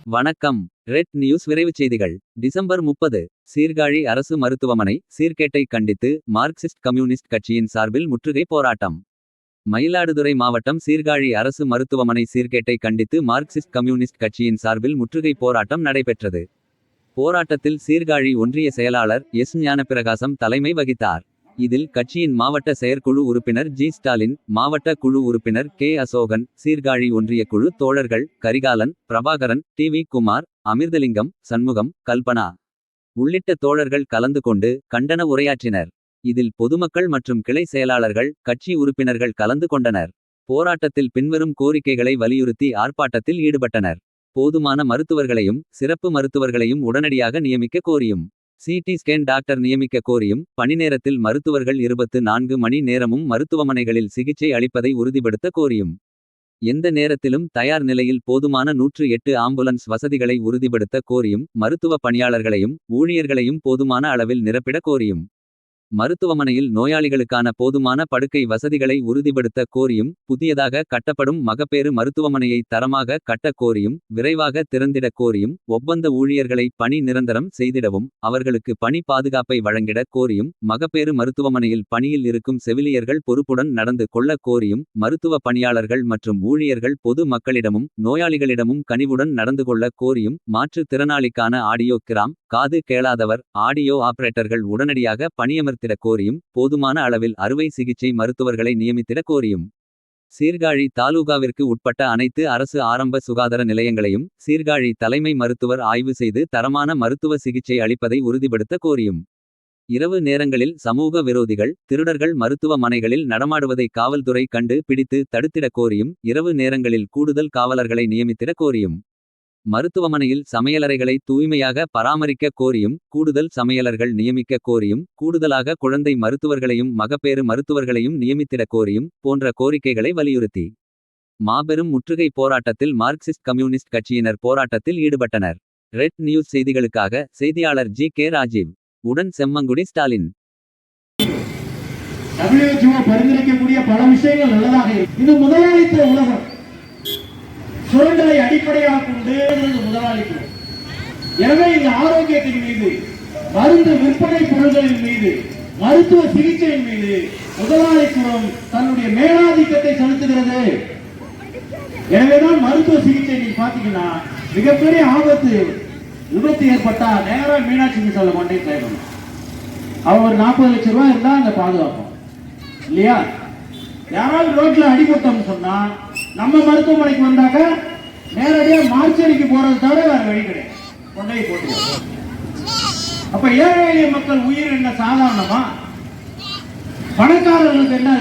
வணக்கம். Red news விரைவுச் செய்திகள். டிசம்பர் 30 சீர்காழி அரசு மருத்துவமனை சீர்கேட்டை கண்டித்து மார்க்சிஸ்ட் கம்யூனிஸ்ட் கட்சியின் சார்பில் முற்றுகை போராட்டம். மயிலாடுதுறை மாவட்டம் சீர்காழி அரசு மருத்துவமனை சீர்கேட்டை கண்டித்து மார்க்சிஸ்ட் கம்யூனிஸ்ட் கட்சியின் சார்பில் முற்றுகை போராட்டம் நடைபெற்றது. போராட்டத்தில் சீர்காழி ஒன்றிய செயலாளர் எஸ். ஞானப்பிரகாசம் தலைமை வகித்தார். இதில் கட்சியின் மாவட்ட செயற்குழு உறுப்பினர் ஜி. ஸ்டாலின், மாவட்ட குழு உறுப்பினர் கே. அசோகன், சீர்காழி ஒன்றிய குழு தோழர்கள் கரிகாலன், பிரபாகரன், டி. வி. குமார், அமிர்தலிங்கம், சண்முகம், கல்பனா உள்ளிட்ட தோழர்கள் கலந்து கொண்டு கண்டன உரையாற்றினர். இதில் பொதுமக்கள் மற்றும் கிளை செயலாளர்கள், கட்சி உறுப்பினர்கள் கலந்து கொண்டனர். போராட்டத்தில் பின்வரும் கோரிக்கைகளை வலியுறுத்தி ஆர்ப்பாட்டத்தில் ஈடுபட்டனர். போதுமான மருத்துவர்களையும் சிறப்பு மருத்துவர்களையும் உடனடியாக நியமிக்க கோரியும், சிடி ஸ்கேன் டாக்டர் நியமிக்க கோரியும், பணிநேரத்தில் மருத்துவர்கள் 24 மணி நேரமும் மருத்துவமனைகளில் சிகிச்சை அளிப்பதை உறுதிப்படுத்த கோரியும், எந்த நேரத்திலும் தயார் நிலையில் போதுமான 108 ஆம்புலன்ஸ் வசதிகளை உறுதிப்படுத்த கோரியும், மருத்துவ பணியாளர்களையும் ஊழியர்களையும் போதுமான அளவில் நிரப்பிட கோரியும், மருத்துவமனையில் நோயாளிகளுக்கான போதுமான படுக்கை வசதிகளை உறுதிப்படுத்த கோரியும், புதியதாக கட்டப்படும் மகப்பேறு மருத்துவமனையை தரமாக கட்ட கோரியும், விரைவாக திறந்திட கோரியும், ஒப்பந்த ஊழியர்களை பணி நிரந்தரம் செய்திடவும், அவர்களுக்கு பணி பாதுகாப்பை வழங்கிட கோரியும், மகப்பேறு மருத்துவமனையில் பணியில் இருக்கும் செவிலியர்கள் பொறுப்புடன் நடந்து கொள்ள கோரியும், மருத்துவ பணியாளர்கள் மற்றும் ஊழியர்கள் பொது மக்களிடமும் நோயாளிகளிடமும் கனிவுடன் நடந்து கொள்ள கோரியும், மாற்றுத் திறனாளிக்கான ஆடியோ கிராம் காது கேளாதவர் ஆடியோ ஆபரேட்டர்கள் உடனடியாக பணியமர்த்திட கோரியும், போதுமான அளவில் அறுவை சிகிச்சை மருத்துவர்களை நியமித்திட கோரியும், சீர்காழி தாலுகாவிற்கு உட்பட்ட அனைத்து அரசு ஆரம்ப சுகாதார நிலையங்களையும் சீர்காழி தலைமை மருத்துவர் ஆய்வு செய்து தரமான மருத்துவ சிகிச்சை அளிப்பதை உறுதிப்படுத்த கோரியும், இரவு நேரங்களில் சமூக விரோதிகள் திருடர்கள் மருத்துவமனைகளில் நடமாடுவதை காவல்துறை கண்டு பிடித்து தடுத்திட கோரியும், இரவு நேரங்களில் கூடுதல் காவலர்களை நியமித்திட கோரியும், மருத்துவமனையில் சமையலறைகளை தூய்மையாக பராமரிக்க கோரியும், கூடுதல் சமையலர்கள் நியமிக்க கோரியும், கூடுதலாக குழந்தை மருத்துவர்களையும் மகப்பேறு மருத்துவர்களையும் நியமித்திட கோரியும் போன்ற கோரிக்கைகளை வலியுறுத்தி மாபெரும் முற்றுகை போராட்டத்தில் மார்க்சிஸ்ட் கம்யூனிஸ்ட் கட்சியினர் போராட்டத்தில் ஈடுபட்டனர். ரெட் நியூஸ் செய்திகளுக்காக செய்தியாளர் ஜி. கே. ராஜீவ் உடன் செம்மங்குடி ஸ்டாலின். பரிந்துரைக்கக்கூடிய பல விஷயங்கள் நல்லதாக இருக்கு. இது முதலாளித்துவ உலகம். சுரண்டலை அடிப்படையாக கொண்டு முதலாளித்துவம். எனவே இந்த ஆரோக்கியத்தின் மீது, மருந்து விற்பனை பொருட்களின் மீது, மருத்துவ சிகிச்சையின் மீது முதலாளித்துவம் தன்னுடைய மேலாதிக்கத்தை செலுத்துகிறது. எனவேதான் மருத்துவ சிகிச்சை நீங்க பாத்தீங்கன்னா மிகப்பெரிய ஆபத்து, விபத்து ஏற்பட்டா நேரம் மீனாட்சி மிஷன்ல கொண்டே சேர்க்கணும். அவங்க ஒரு 40 லட்சம் ரூபாய் இருந்தா அங்க பாதுகாப்போம் இல்லையா? யாராவது ரோட்ல அடிபட்டோம்னு சொன்னா நம்ம மருத்துவமனைக்கு வந்தாக்க நேரடியா மார்ச்சரிக்கு போறது தவிர வேற வழி கிடையாது, கொண்டை போட்டு. அப்ப ஏழை எளிய மக்கள் உயிர் என்ன சாதாரணமா? பணக்காரர்களுக்கு என்ன